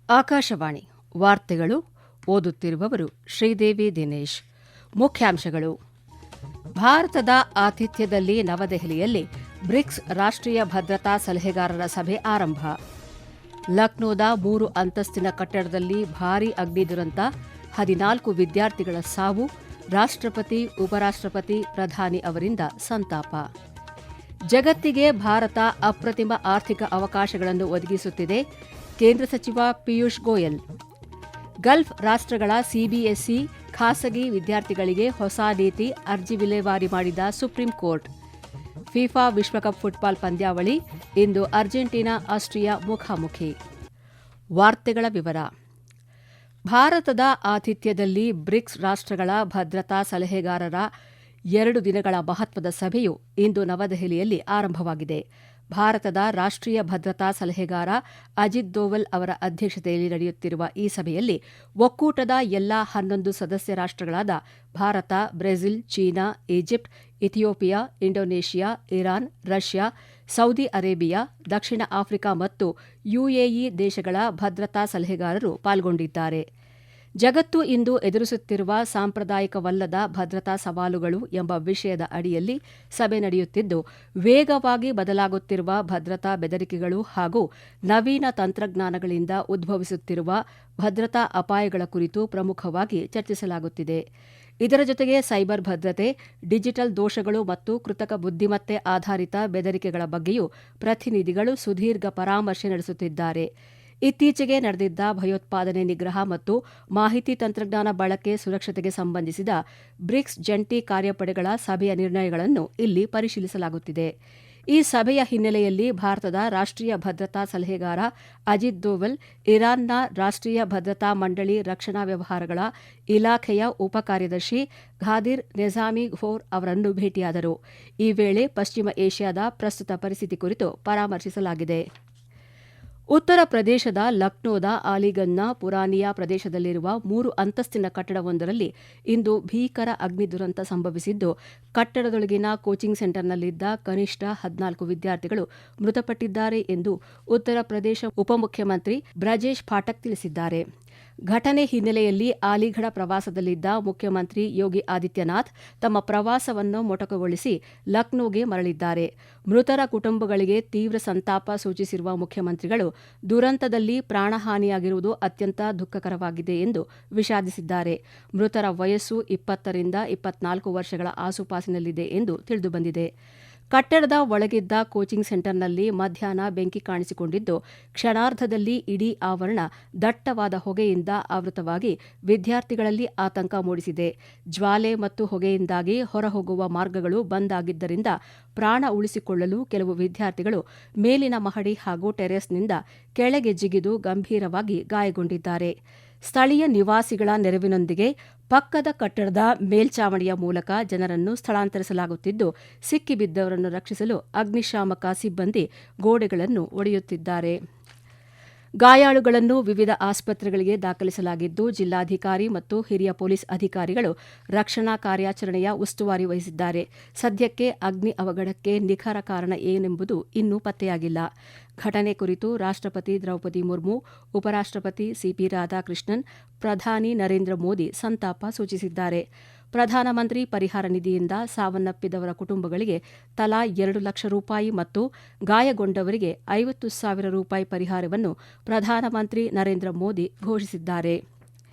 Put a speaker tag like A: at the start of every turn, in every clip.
A: ಆಕಾಶವಾಣಿ ವಾರ್ತೆಗಳು ಓದುತ್ತಿರುವವರು ಶ್ರೀದೇವಿ ದಿನೇಶ್. ಮುಖ್ಯಾಂಶಗಳು: ಭಾರತದ ಆತಿಥ್ಯದಲ್ಲಿ ನವದೆಹಲಿಯಲ್ಲಿ ಬ್ರಿಕ್ಸ್ ರಾಷ್ಟ್ರೀಯ ಭದ್ರತಾ ಸಲಹೆಗಾರರ ಸಭೆ ಆರಂಭ. ಲಕ್ನೋದ 3 ಅಂತಸ್ತಿನ ಕಟ್ಟಡದಲ್ಲಿ ಭಾರೀ ಅಗ್ನಿ ದುರಂತ, 14 ವಿದ್ಯಾರ್ಥಿಗಳ ಸಾವು. ರಾಷ್ಟ್ರಪತಿ, ಉಪರಾಷ್ಟ್ರಪತಿ, ಪ್ರಧಾನಿ ಅವರಿಂದ ಸಂತಾಪ. ಜಗತ್ತಿಗೆ ಭಾರತ ಅಪ್ರತಿಮ ಆರ್ಥಿಕ ಅವಕಾಶಗಳನ್ನು ಒದಗಿಸುತ್ತಿದೆ. ಕೇಂದ್ರ ಸಚಿವ ಪಿಯೂಷ್ ಗೋಯಲ್. ಗಲ್ಫ್ ರಾಷ್ಟ್ರಗಳ ಸಿಬಿಎಸ್ಇ ಖಾಸಗಿ ವಿದ್ಯಾರ್ಥಿಗಳಿಗೆ ಹೊಸ ನೀತಿ, ಅರ್ಜಿ ವಿಲೇವಾರಿ ಮಾಡಿದ ಸುಪ್ರೀಂ ಕೋರ್ಟ್. ಫಿಫಾ ವಿಶ್ವಕಪ್ ಫುಟ್ಬಾಲ್ ಪಂದ್ಯಾವಳಿ ಇಂದು ಅರ್ಜೆಂಟೀನಾ ಆಸ್ಟ್ರಿಯಾ ಮುಖಾಮುಖಿ. ವಾರ್ತೆಗಳ ವಿವರ. ಭಾರತದ ಆತಿಥ್ಯದಲ್ಲಿ ಬ್ರಿಕ್ಸ್ ರಾಷ್ಟ್ರಗಳ ಭದ್ರತಾ ಸಲಹೆಗಾರರ 2 ದಿನಗಳ ಮಹತ್ವದ ಸಭೆಯು ಇಂದು ನವದೆಹಲಿಯಲ್ಲಿ ಆರಂಭವಾಗಿದೆ. ಭಾರತದ ರಾಷ್ಟ್ರೀಯ ಭದ್ರತಾ ಸಲಹೆಗಾರ ಅಜಿತ್ ದೋವಲ್ ಅವರ ಅಧ್ಯಕ್ಷತೆಯಲ್ಲಿ ನಡೆಯುತ್ತಿರುವ ಈ ಸಭೆಯಲ್ಲಿ ಒಕ್ಕೂಟದ ಎಲ್ಲಾ 11 ಸದಸ್ಯ ರಾಷ್ಟ್ರಗಳಾದ Bharat, Brazil, China, Egypt, Ethiopia, Indonesia, Iran, Russia, Saudi Arabia, ದಕ್ಷಿಣ ಆಫ್ರಿಕಾ ಮತ್ತು ಯುಎಇ ದೇಶಗಳ ಭದ್ರತಾ ಸಲಹೆಗಾರರು ಪಾಲ್ಗೊಂಡಿದ್ದಾರೆ. ಜಗತ್ತು ಇಂದು ಎದುರಿಸುತ್ತಿರುವ ಸಾಂಪ್ರದಾಯಿಕವಲ್ಲದ ಭದ್ರತಾ ಸವಾಲುಗಳು ಎಂಬ ವಿಷಯದ ಅಡಿಯಲ್ಲಿ ಸಭೆ ನಡೆಯುತ್ತಿದ್ದು, ವೇಗವಾಗಿ ಬದಲಾಗುತ್ತಿರುವ ಭದ್ರತಾ ಬೆದರಿಕೆಗಳು ಹಾಗೂ ನವೀನ ತಂತ್ರಜ್ಞಾನಗಳಿಂದ ಉದ್ಭವಿಸುತ್ತಿರುವ ಭದ್ರತಾ ಅಪಾಯಗಳ ಕುರಿತು ಪ್ರಮುಖವಾಗಿ ಚರ್ಚಿಸಲಾಗುತ್ತಿದೆ. ಇದರ ಜೊತೆಗೆ ಸೈಬರ್ ಭದ್ರತೆ, ಡಿಜಿಟಲ್ ದೋಷಗಳು ಮತ್ತು ಕೃತಕ ಬುದ್ದಿಮತ್ತೆ ಆಧಾರಿತ ಬೆದರಿಕೆಗಳ ಬಗ್ಗೆಯೂ ಪ್ರತಿನಿಧಿಗಳು ಸುದೀರ್ಘ ಪರಾಮರ್ಶೆ ನಡೆಸುತ್ತಿದ್ದಾರೆ. ಇತ್ತೀಚೆಗೆ ನಡೆದಿದ್ದ ಭಯೋತ್ಪಾದನೆ ನಿಗ್ರಹ ಮತ್ತು ಮಾಹಿತಿ ತಂತ್ರಜ್ಞಾನ ಬಳಕೆ ಸುರಕ್ಷತೆಗೆ ಸಂಬಂಧಿಸಿದ ಬ್ರಿಕ್ಸ್ ಜಂಟಿ ಕಾರ್ಯಪಡೆಗಳ ಸಭೆಯ ನಿರ್ಣಯಗಳನ್ನು ಇಲ್ಲಿ ಪರಿಶೀಲಿಸಲಾಗುತ್ತಿದೆ. ಈ ಸಭೆಯ ಹಿನ್ನೆಲೆಯಲ್ಲಿ ಭಾರತದ ರಾಷ್ಟ್ರೀಯ ಭದ್ರತಾ ಸಲಹೆಗಾರ ಅಜಿತ್ ದೋವಲ್ ಇರಾನ್ನ ರಾಷ್ಟ್ರೀಯ ಭದ್ರತಾ ಮಂಡಳಿ ರಕ್ಷಣಾ ವ್ಯವಹಾರಗಳ ಇಲಾಖೆಯ ಉಪಕಾರ್ಯದರ್ಶಿ ಘಾದಿರ್ ನೆಜಾಮಿ ಘೋರ್ ಅವರನ್ನು ಭೇಟಿಯಾದರು. ಈ ವೇಳೆ ಪಶ್ಚಿಮ ಏಷ್ಯಾದ ಪ್ರಸ್ತುತ ಪರಿಸ್ಥಿತಿ ಕುರಿತು ಪರಾಮರ್ಶಿಸಲಾಗಿದೆ. ಉತ್ತರ ಪ್ರದೇಶದ ಲಕ್ನೋದ ಅಲಿಗಂಜ್ನ ಪುರಾನಿಯಾ ಪ್ರದೇಶದಲ್ಲಿರುವ 3 ಅಂತಸ್ತಿನ ಕಟ್ಟಡವೊಂದರಲ್ಲಿ ಇಂದು ಭೀಕರ ಅಗ್ನಿ ದುರಂತ ಸಂಭವಿಸಿದ್ದು, ಕಟ್ಟಡದೊಳಗಿನ ಕೋಚಿಂಗ್ ಸೆಂಟರ್ನಲ್ಲಿದ್ದ ಕನಿಷ್ಠ 14 ವಿದ್ಯಾರ್ಥಿಗಳು ಮೃತಪಟ್ಟಿದ್ದಾರೆ ಎಂದು ಉತ್ತರ ಪ್ರದೇಶ ಉಪಮುಖ್ಯಮಂತ್ರಿ ಬ್ರಜೇಶ್ ಪಾಠಕ್ ತಿಳಿಸಿದ್ದಾರೆ. ಘಟನೆ ಹಿನ್ನೆಲೆಯಲ್ಲಿ ಅಲಿಘಡ ಪ್ರವಾಸದಲ್ಲಿದ್ದ ಮುಖ್ಯಮಂತ್ರಿ ಯೋಗಿ ಆದಿತ್ಯನಾಥ್ ತಮ್ಮ ಪ್ರವಾಸವನ್ನು ಮೊಟಕುಗೊಳಿಸಿ ಲಕ್ನೋಗೆ ಮರಳಿದ್ದಾರೆ. ಮೃತರ ಕುಟುಂಬಗಳಿಗೆ ತೀವ್ರ ಸಂತಾಪ ಸೂಚಿಸಿರುವ ಮುಖ್ಯಮಂತ್ರಿಗಳು ದುರಂತದಲ್ಲಿ ಪ್ರಾಣಹಾನಿಯಾಗಿರುವುದು ಅತ್ಯಂತ ದುಃಖಕರವಾಗಿದೆ ಎಂದು ವಿಷಾದಿಸಿದ್ದಾರೆ. ಮೃತರ ವಯಸ್ಸು 20 ರಿಂದ 24 ವರ್ಷಗಳ ಆಸುಪಾಸಿನಲ್ಲಿದೆ ಎಂದು ತಿಳಿದುಬಂದಿದೆ. ಕಟ್ಟಡದ ಒಳಗಿದ್ದ ಕೋಚಿಂಗ್ ಸೆಂಟರ್ನಲ್ಲಿ ಮಧ್ಯಾಹ್ನ ಬೆಂಕಿ ಕಾಣಿಸಿಕೊಂಡಿದ್ದು, ಕ್ಷಣಾರ್ಧದಲ್ಲಿ ಇಡೀ ಆವರಣ ದಟ್ಟವಾದ ಹೊಗೆಯಿಂದ ಆವೃತವಾಗಿ ವಿದ್ಯಾರ್ಥಿಗಳಲ್ಲಿ ಆತಂಕ ಮೂಡಿಸಿದೆ. ಜ್ವಾಲೆ ಮತ್ತು ಹೊಗೆಯಿಂದಾಗಿ ಹೊರಹೋಗುವ ಮಾರ್ಗಗಳು ಬಂದ್ ಆಗಿದ್ದರಿಂದ ಪ್ರಾಣ ಉಳಿಸಿಕೊಳ್ಳಲು ಕೆಲವು ವಿದ್ಯಾರ್ಥಿಗಳು ಮೇಲಿನ ಮಹಡಿ ಹಾಗೂ ಟೆರೇಸ್ನಿಂದ ಕೆಳಗೆ ಜಿಗಿದು ಗಂಭೀರವಾಗಿ ಗಾಯಗೊಂಡಿದ್ದಾರೆ. ಸ್ಥಳೀಯ ನಿವಾಸಿಗಳ ನೆರವಿನೊಂದಿಗೆ ಪಕ್ಕದ ಕಟ್ಟಡದ ಮೇಲ್ಚಾವಣಿಯ ಮೂಲಕ ಜನರನ್ನು ಸ್ಥಳಾಂತರಿಸಲಾಗುತ್ತಿದ್ದು, ಸಿಕ್ಕಿಬಿದ್ದವರನ್ನು ರಕ್ಷಿಸಲು ಅಗ್ನಿಶಾಮಕ ಸಿಬ್ಬಂದಿ ಗೋಡೆಗಳನ್ನು ಒಡೆಯುತ್ತಿದ್ದಾರೆ. ಗಾಯಾಳುಗಳನ್ನು ವಿವಿಧ ಆಸ್ಪತ್ರೆಗಳಿಗೆ ದಾಖಲಿಸಲಾಗಿದ್ದು, ಜಿಲ್ಲಾಧಿಕಾರಿ ಮತ್ತು ಹಿರಿಯ ಪೊಲೀಸ್ ಅಧಿಕಾರಿಗಳು ರಕ್ಷಣಾ ಕಾರ್ಯಾಚರಣೆಯ ಉಸ್ತುವಾರಿ ವಹಿಸಿದ್ದಾರೆ. ಸದ್ಯಕ್ಕೆ ಅಗ್ನಿ ಅವಘಡಕ್ಕೆ ನಿಖರ ಕಾರಣ ಏನೆಂಬುದು ಇನ್ನೂ ಪತ್ತೆಯಾಗಿಲ್ಲ. ಘಟನೆ ಕುರಿತು ರಾಷ್ಟ್ರಪತಿ ದ್ರೌಪದಿ ಮುರ್ಮು, ಉಪರಾಷ್ಟ್ರಪತಿ ಸಿಪಿ ರಾಧಾಕೃಷ್ಣನ್, ಪ್ರಧಾನಿ ನರೇಂದ್ರ ಮೋದಿ ಸಂತಾಪ ಸೂಚಿಸಿದ್ದಾರೆ. ಪ್ರಧಾನಮಂತ್ರಿ ಪರಿಹಾರ ನಿಧಿಯಿಂದ ಸಾವನ್ನಪ್ಪಿದವರ ಕುಟುಂಬಗಳಿಗೆ ತಲಾ 2 ಲಕ್ಷ ರೂಪಾಯಿ ಮತ್ತು ಗಾಯಗೊಂಡವರಿಗೆ 50,000 ರೂಪಾಯಿ ಪರಿಹಾರವನ್ನು ಪ್ರಧಾನಮಂತ್ರಿ ನರೇಂದ್ರ ಮೋದಿ ಘೋಷಿಸಿದ್ದಾರೆ.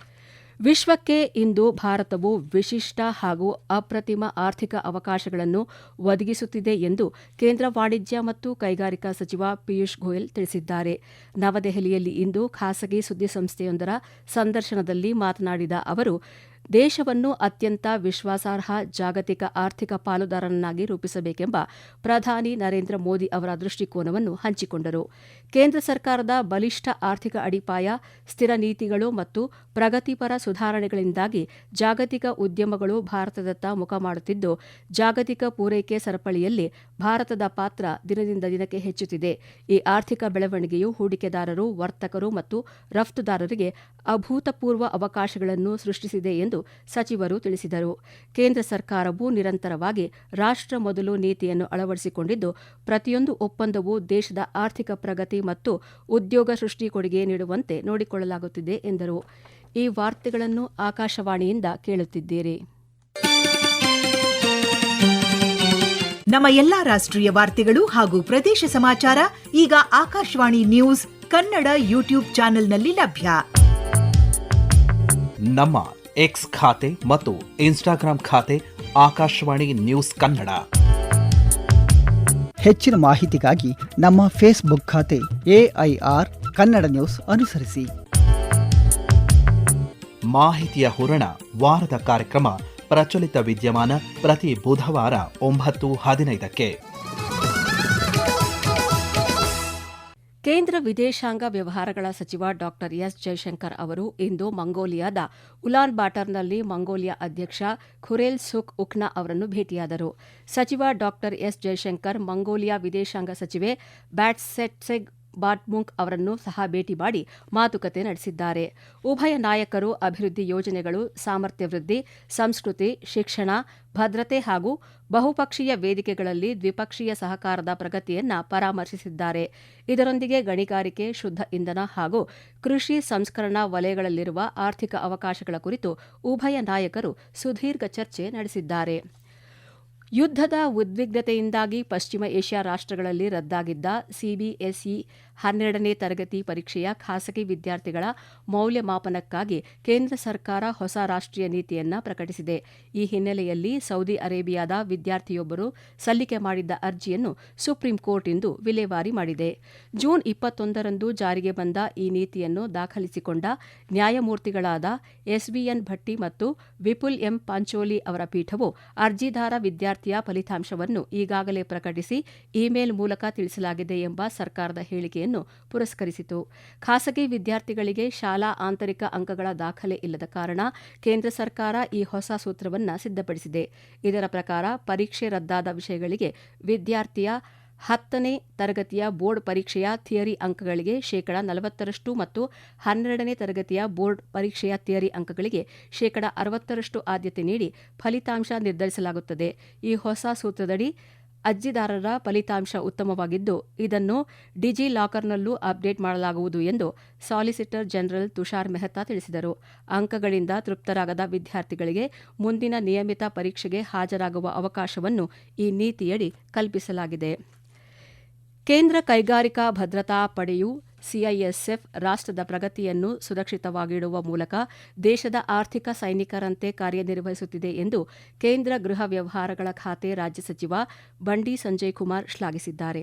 A: ವಿಶ್ವಕ್ಕೆ ಇಂದು ಭಾರತವು ವಿಶಿಷ್ಟ ಹಾಗೂ ಅಪ್ರತಿಮ ಆರ್ಥಿಕ ಅವಕಾಶಗಳನ್ನು ಒದಗಿಸುತ್ತಿದೆ ಎಂದು ಕೇಂದ್ರ ವಾಣಿಜ್ಯ ಮತ್ತು ಕೈಗಾರಿಕಾ ಸಚಿವ ಪಿಯೂಷ್ ಗೋಯಲ್ ತಿಳಿಸಿದ್ದಾರೆ. ನವದೆಹಲಿಯಲ್ಲಿ ಇಂದು ಖಾಸಗಿ ಸುದ್ದಿಸಂಸ್ಥೆಯೊಂದರ ಸಂದರ್ಶನದಲ್ಲಿ ಮಾತನಾಡಿದ ಅವರು, ದೇಶವನ್ನು ಅತ್ಯಂತ ವಿಶ್ವಾಸಾರ್ಹ ಜಾಗತಿಕ ಆರ್ಥಿಕ ಪಾಲುದಾರನನ್ನಾಗಿ ರೂಪಿಸಬೇಕೆಂಬ ಪ್ರಧಾನಿ ನರೇಂದ್ರ ಮೋದಿ ಅವರ ದೃಷ್ಟಿಕೋನವನ್ನು ಹಂಚಿಕೊಂಡರು. ಕೇಂದ್ರ ಸರ್ಕಾರದ ಬಲಿಷ್ಠ ಆರ್ಥಿಕ ಅಡಿಪಾಯ, ಸ್ಥಿರ ನೀತಿಗಳು ಮತ್ತು ಪ್ರಗತಿಪರ ಸುಧಾರಣೆಗಳಿಂದಾಗಿ ಜಾಗತಿಕ ಉದ್ಯಮಗಳು ಭಾರತದತ್ತ ಮುಖ ಮಾಡುತ್ತಿದ್ದು, ಜಾಗತಿಕ ಪೂರೈಕೆ ಸರಪಳಿಯಲ್ಲಿ ಭಾರತದ ಪಾತ್ರ ದಿನದಿಂದ ದಿನಕ್ಕೆ ಹೆಚ್ಚುತ್ತಿದೆ. ಈ ಆರ್ಥಿಕ ಬೆಳವಣಿಗೆಯು ಹೂಡಿಕೆದಾರರು, ವರ್ತಕರು ಮತ್ತು ರಫ್ತುದಾರರಿಗೆ ಅಭೂತಪೂರ್ವ ಅವಕಾಶಗಳನ್ನು ಸೃಷ್ಟಿಸಿದೆ ಎಂದು ಎಂದು ಸಚಿವರು ತಿಳಿಸಿದರು. ಕೇಂದ್ರ ಸರ್ಕಾರವು ನಿರಂತರವಾಗಿ ರಾಷ್ಟ್ರ ಮೊದಲು ನೀತಿಯನ್ನು ಅಳವಡಿಸಿಕೊಂಡಿದ್ದು, ಪ್ರತಿಯೊಂದು ಒಪ್ಪಂದವೂ ದೇಶದ ಆರ್ಥಿಕ ಪ್ರಗತಿ ಮತ್ತು ಉದ್ಯೋಗ ಸೃಷ್ಟಿ ಕೊಡುಗೆ ನೀಡುವಂತೆ ನೋಡಿಕೊಳ್ಳಲಾಗುತ್ತಿದೆ ಎಂದರು. ಈ ವಾರ್ತೆಗಳನ್ನು ಆಕಾಶವಾಣಿಯಿಂದ ಕೇಳುತ್ತಿದ್ದೀರಿ.
B: ನಮ್ಮ ಎಲ್ಲಾ ರಾಷ್ಟ್ರೀಯ ವಾರ್ತೆಗಳು ಹಾಗೂ ಪ್ರದೇಶ ಸಮಾಚಾರ ಈಗ ಆಕಾಶವಾಣಿ ನ್ಯೂಸ್ ಕನ್ನಡ ಯೂಟ್ಯೂಬ್ ಚಾನೆಲ್ನಲ್ಲಿ ಲಭ್ಯ.
C: ನಮ್ಮ ಎಕ್ಸ್ ಖಾತೆ ಮತ್ತು ಇನ್ಸ್ಟಾಗ್ರಾಂ ಖಾತೆ ಆಕಾಶವಾಣಿ ನ್ಯೂಸ್ ಕನ್ನಡ.
D: ಹೆಚ್ಚಿನ ಮಾಹಿತಿಗಾಗಿ ನಮ್ಮ ಫೇಸ್ಬುಕ್ ಖಾತೆ AIR ಕನ್ನಡ ನ್ಯೂಸ್ ಅನುಸರಿಸಿ.
C: ಮಾಹಿತಿಯ ಹೂರಣ ವಾರದ ಕಾರ್ಯಕ್ರಮ ಪ್ರಚಲಿತ ವಿದ್ಯಮಾನ ಪ್ರತಿ ಬುಧವಾರ 9:15ಕ್ಕೆ.
A: ಕೇಂದ್ರ ವಿದೇಶಾಂಗ ವ್ಯವಹಾರಗಳ ಸಚಿವ ಡಾ ಎಸ್ ಜೈಶಂಕರ್ ಅವರು ಇಂದು ಮಂಗೋಲಿಯಾದ ಉಲಾನ್ ಬಾಟರ್ನಲ್ಲಿ ಮಂಗೋಲಿಯಾ ಅಧ್ಯಕ್ಷ ಖುರೇಲ್ ಸುಖ್ ಉಕ್ನಾ ಅವರನ್ನು ಭೇಟಿಯಾದರು. ಸಚಿವ ಡಾ ಎಸ್ ಜೈಶಂಕರ್ ಮಂಗೋಲಿಯಾ ವಿದೇಶಾಂಗ ಸಚಿವೆ ಬ್ಯಾಟ್ಸೆಟ್ಸೆಗ್ ಬಾಟ್ಮುಂಕ್ ಅವರನ್ನು ಸಹ ಭೇಟಿ ಮಾಡಿ ಮಾತುಕತೆ ನಡೆಸಿದ್ದಾರೆ. ಉಭಯ ನಾಯಕರು ಅಭಿವೃದ್ಧಿ ಯೋಜನೆಗಳು, ಸಾಮರ್ಥ್ಯ ವೃದ್ಧಿ, ಸಂಸ್ಕೃತಿ, ಶಿಕ್ಷಣ, ಭದ್ರತೆ ಹಾಗೂ ಬಹುಪಕ್ಷೀಯ ವೇದಿಕೆಗಳಲ್ಲಿ ದ್ವಿಪಕ್ಷೀಯ ಸಹಕಾರದ ಪ್ರಗತಿಯನ್ನು ಪರಾಮರ್ಶಿಸಿದ್ದಾರೆ. ಇದರೊಂದಿಗೆ ಗಣಿಗಾರಿಕೆ, ಶುದ್ಧ ಇಂಧನ ಹಾಗೂ ಕೃಷಿ ಸಂಸ್ಕರಣಾ ವಲಯಗಳಲ್ಲಿರುವ ಆರ್ಥಿಕ ಅವಕಾಶಗಳ ಕುರಿತು ಉಭಯ ನಾಯಕರು ಸುದೀರ್ಘ ಚರ್ಚೆ ನಡೆಸಿದ್ದಾರೆ. ಯುದ್ಧದ ಉದ್ವಿಗ್ನತೆಯಿಂದಾಗಿ ಪಶ್ಚಿಮ ಏಷ್ಯಾ ರಾಷ್ಟ್ರಗಳಲ್ಲಿ ರದ್ದಾಗಿದ್ದ ಸಿಬಿಎಸ್ಇ 12ನೇ ತರಗತಿ ಪರೀಕ್ಷೆಯ ಖಾಸಗಿ ವಿದ್ಯಾರ್ಥಿಗಳ ಮೌಲ್ಯಮಾಪನಕ್ಕಾಗಿ ಕೇಂದ್ರ ಸರ್ಕಾರ ಹೊಸ ರಾಷ್ಟ್ರೀಯ ನೀತಿಯನ್ನು ಪ್ರಕಟಿಸಿದೆ. ಈ ಹಿನ್ನೆಲೆಯಲ್ಲಿ ಸೌದಿ ಅರೇಬಿಯಾದ ವಿದ್ಯಾರ್ಥಿಯೊಬ್ಬರು ಸಲ್ಲಿಕೆ ಮಾಡಿದ್ದ ಅರ್ಜಿಯನ್ನು ಸುಪ್ರೀಂ ಕೋರ್ಟ್ ಇಂದು ವಿಲೇವಾರಿ ಮಾಡಿದೆ. ಜೂನ್ 21ರಂದು ಜಾರಿಗೆ ಬಂದ ಈ ನೀತಿಯನ್ನು ದಾಖಲಿಸಿಕೊಂಡ ನ್ಯಾಯಮೂರ್ತಿಗಳಾದ SVN ಭಟ್ಟಿ ಮತ್ತು ವಿಪುಲ್ ಎಂ ಪಾಂಚೋಲಿ ಅವರ ಪೀಠವು ಅರ್ಜಿದಾರ ವಿದ್ಯಾರ್ಥಿಯ ಫಲಿತಾಂಶವನ್ನು ಈಗಾಗಲೇ ಪ್ರಕಟಿಸಿ ಇಮೇಲ್ ಮೂಲಕ ತಿಳಿಸಲಾಗಿದೆ ಎಂಬ ಸರ್ಕಾರದ ಹೇಳಿಕೆಯನ್ನು ಪುರಸ್ಕರಿಸಿತು. ಖಾಸಗಿ ವಿದ್ಯಾರ್ಥಿಗಳಿಗೆ ಶಾಲಾ ಆಂತರಿಕ ಅಂಕಗಳ ದಾಖಲೆ ಇಲ್ಲದ ಕಾರಣ ಕೇಂದ್ರ ಸರ್ಕಾರ ಈ ಹೊಸ ಸೂತ್ರವನ್ನು ಸಿದ್ಧಪಡಿಸಿದೆ. ಇದರ ಪ್ರಕಾರ ಪರೀಕ್ಷೆ ರದ್ದಾದ ವಿಷಯಗಳಿಗೆ ವಿದ್ಯಾರ್ಥಿಯ 10ನೇ ತರಗತಿಯ ಬೋರ್ಡ್ ಪರೀಕ್ಷೆಯ ಥಿಯರಿ ಅಂಕಗಳಿಗೆ 40% ಮತ್ತು 12ನೇ ತರಗತಿಯ ಬೋರ್ಡ್ ಪರೀಕ್ಷೆಯ ಥಿಯರಿ ಅಂಕಗಳಿಗೆ 60% ಆದ್ಯತೆ ನೀಡಿ ಫಲಿತಾಂಶ ನಿರ್ಧರಿಸಲಾಗುತ್ತದೆ. ಈ ಹೊಸ ಸೂತ್ರದಡಿ ಅರ್ಜಿದಾರರ ಫಲಿತಾಂಶ ಉತ್ತಮವಾಗಿದ್ದು, ಇದನ್ನು ಡಿಜಿ ಲಾಕರ್ನಲ್ಲೂ ಅಪ್ಡೇಟ್ ಮಾಡಲಾಗುವುದು ಎಂದು ಸಾಲಿಸಿಟರ್ ಜನರಲ್ ತುಷಾರ್ ಮೆಹ್ತಾ ತಿಳಿಸಿದರು. ಅಂಕಗಳಿಂದ ತೃಪ್ತರಾಗದ ವಿದ್ಯಾರ್ಥಿಗಳಿಗೆ ಮುಂದಿನ ನಿಯಮಿತ ಪರೀಕ್ಷೆಗೆ ಹಾಜರಾಗುವ ಅವಕಾಶವನ್ನು ಈ ನೀತಿಯಡಿ ಕಲ್ಪಿಸಲಾಗಿದೆ. ಕೇಂದ್ರ ಕೈಗಾರಿಕಾ ಭದ್ರತಾ ಪಡೆಯು CISF ರಾಷ್ಟ್ರದ ಪ್ರಗತಿಯನ್ನು ಸುರಕ್ಷಿತವಾಗಿಡುವ ಮೂಲಕ ದೇಶದ ಆರ್ಥಿಕ ಸೈನಿಕರಂತೆ ಕಾರ್ಯನಿರ್ವಹಿಸುತ್ತಿದೆ ಎಂದು ಕೇಂದ್ರ ಗೃಹ ವ್ಯವಹಾರಗಳ ಖಾತೆ ರಾಜ್ಯ ಸಚಿವ ಬಂಡಿ ಸಂಜಯ್ ಕುಮಾರ್ ಶ್ಲಾಘಿಸಿದ್ದಾರೆ.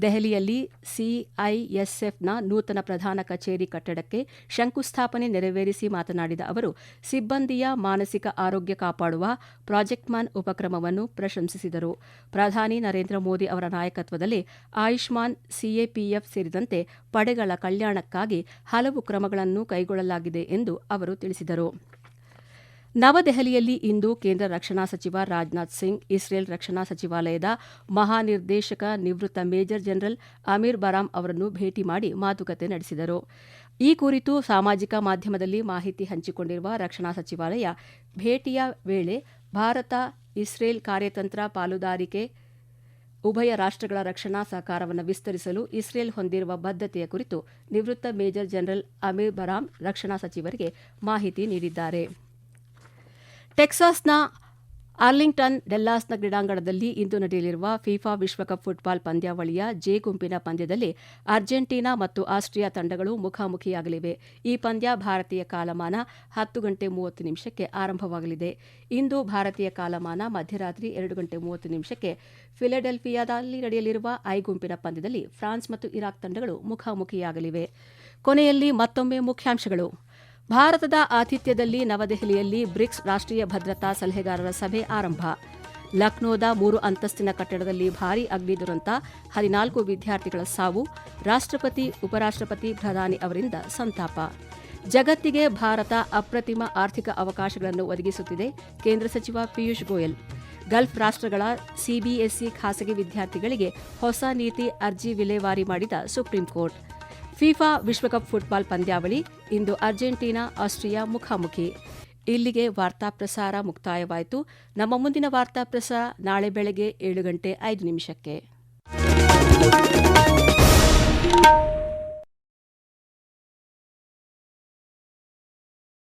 A: ದೆಹಲಿಯಲ್ಲಿ CISFನ ನೂತನ ಪ್ರಧಾನ ಕಚೇರಿ ಕಟ್ಟಡಕ್ಕೆ ಶಂಕುಸ್ಥಾಪನೆ ನೆರವೇರಿಸಿ ಮಾತನಾಡಿದ ಅವರು, ಸಿಬ್ಬಂದಿಯ ಮಾನಸಿಕ ಆರೋಗ್ಯ ಕಾಪಾಡುವ ಪ್ರಾಜೆಕ್ಟ್ ಮಾನ್ ಉಪಕ್ರಮವನ್ನು ಪ್ರಶಂಸಿಸಿದರು. ಪ್ರಧಾನಿ ನರೇಂದ್ರ ಮೋದಿ ಅವರ ನಾಯಕತ್ವದಲ್ಲಿ ಆಯುಷ್ಮಾನ್, CAPF ಸೇರಿದಂತೆ ಪಡೆಗಳ ಕಲ್ಯಾಣಕ್ಕಾಗಿ ಹಲವು ಕ್ರಮಗಳನ್ನು ಕೈಗೊಳ್ಳಲಾಗಿದೆ ಎಂದು ಅವರು ತಿಳಿಸಿದರು. ನವದೆಹಲಿಯಲ್ಲಿ ಇಂದು ಕೇಂದ್ರ ರಕ್ಷಣಾ ಸಚಿವ ರಾಜನಾಥ್ ಸಿಂಗ್, ಇಸ್ರೇಲ್ ರಕ್ಷಣಾ ಸಚಿವಾಲಯದ ಮಹಾನಿರ್ದೇಶಕ ನಿವೃತ್ತ ಮೇಜರ್ ಜನರಲ್ ಅಮೀರ್ ಬರಾಮ್ ಅವರನ್ನು ಭೇಟಿ ಮಾಡಿ ಮಾತುಕತೆ ನಡೆಸಿದರು. ಈ ಕುರಿತು ಸಾಮಾಜಿಕ ಮಾಧ್ಯಮದಲ್ಲಿ ಮಾಹಿತಿ ಹಂಚಿಕೊಂಡಿರುವ ರಕ್ಷಣಾ ಸಚಿವಾಲಯ, ಭೇಟಿಯ ವೇಳೆ ಭಾರತ ಇಸ್ರೇಲ್ ಕಾರ್ಯತಂತ್ರ ಪಾಲುದಾರಿಕೆ, ಉಭಯ ರಾಷ್ಟ್ರಗಳ ರಕ್ಷಣಾ ಸಹಕಾರವನ್ನು ವಿಸ್ತರಿಸಲು ಇಸ್ರೇಲ್ ಹೊಂದಿರುವ ಬದ್ಧತೆಯ ಕುರಿತು ನಿವೃತ್ತ ಮೇಜರ್ ಜನರಲ್ ಅಮೀರ್ ಬರಾಮ್ ರಕ್ಷಣಾ ಸಚಿವರಿಗೆ ಮಾಹಿತಿ ನೀಡಿದ್ದಾರೆ. ಟೆಕ್ಸಾಸ್ನ ಆರ್ಲಿಂಗ್ಟನ್ ಡೆಲ್ಲಾಸ್ನ ಕ್ರೀಡಾಂಗಣದಲ್ಲಿ ಇಂದು ನಡೆಯಲಿರುವ ಫಿಫಾ ವಿಶ್ವಕಪ್ ಫುಟ್ಬಾಲ್ ಪಂದ್ಯಾವಳಿಯ ಜೆ ಗುಂಪಿನ ಪಂದ್ಯದಲ್ಲಿ ಅರ್ಜೆಂಟೀನಾ ಮತ್ತು ಆಸ್ಟ್ರಿಯಾ ತಂಡಗಳು ಮುಖಾಮುಖಿಯಾಗಲಿವೆ. ಈ ಪಂದ್ಯ ಭಾರತೀಯ ಕಾಲಮಾನ 10:30 ಆರಂಭವಾಗಲಿದೆ. ಇಂದು ಭಾರತೀಯ ಕಾಲಮಾನ ಮಧ್ಯರಾತ್ರಿ 2:30 ಫಿಲಡೆಲ್ಫಿಯಾದಲ್ಲಿ ನಡೆಯಲಿರುವ ಐ ಗುಂಪಿನ ಪಂದ್ಯದಲ್ಲಿ ಫ್ರಾನ್ಸ್ ಮತ್ತು ಇರಾಕ್ ತಂಡಗಳು ಮುಖಾಮುಖಿಯಾಗಲಿವೆ. ಕೊನೆಯಲ್ಲಿ ಮತ್ತೊಮ್ಮೆ ಮುಖ್ಯಾಂಶಗಳು. ಭಾರತದ ಆತಿಥ್ಯದಲ್ಲಿ ನವದೆಹಲಿಯಲ್ಲಿ ಬ್ರಿಕ್ಸ್ ರಾಷ್ಟ್ರೀಯ ಭದ್ರತಾ ಸಲಹೆಗಾರರ ಸಭೆ ಆರಂಭ. ಲಕ್ನೋದ 3 ಅಂತಸ್ತಿನ ಕಟ್ಟಡದಲ್ಲಿ ಭಾರೀ ಅಗ್ನಿ ದುರಂತ, 14 ವಿದ್ಯಾರ್ಥಿಗಳ ಸಾವು. ರಾಷ್ಟ್ರಪತಿ, ಉಪರಾಷ್ಟ್ರಪತಿ, ಪ್ರಧಾನಿ ಅವರಿಂದ ಸಂತಾಪ. ಜಗತ್ತಿಗೆ ಭಾರತ ಅಪ್ರತಿಮ ಆರ್ಥಿಕ ಅವಕಾಶಗಳನ್ನು ಒದಗಿಸುತ್ತಿದೆ, ಕೇಂದ್ರ ಸಚಿವ ಪಿಯೂಷ್ ಗೋಯಲ್. ಗಲ್ಫ್ ರಾಷ್ಟ್ರಗಳ ಸಿಬಿಎಸ್ಇ ಖಾಸಗಿ ವಿದ್ಯಾರ್ಥಿಗಳಿಗೆ ಹೊಸ ನೀತಿ ಅರ್ಜಿ ವಿಲೇವಾರಿ ಮಾಡಿದ ಸುಪ್ರೀಂ ಕೋರ್ಟ್. ಫಿಫಾ ವಿಶ್ವಕಪ್ ಫುಟ್ಬಾಲ್ ಪಂದ್ಯಾವಳಿ ಇಂದು ಅರ್ಜೆಂಟೀನಾ ಆಸ್ಟ್ರಿಯಾ ಮುಖಾಮುಖಿ. ಇಲ್ಲಿಗೆ ವಾರ್ತಾ ಪ್ರಸಾರ ಮುಕ್ತಾಯವಾಯಿತು. ನಮ್ಮ ಮುಂದಿನ ವಾರ್ತಾ ಪ್ರಸಾರ ನಾಳೆ ಬೆಳಗ್ಗೆ 7:05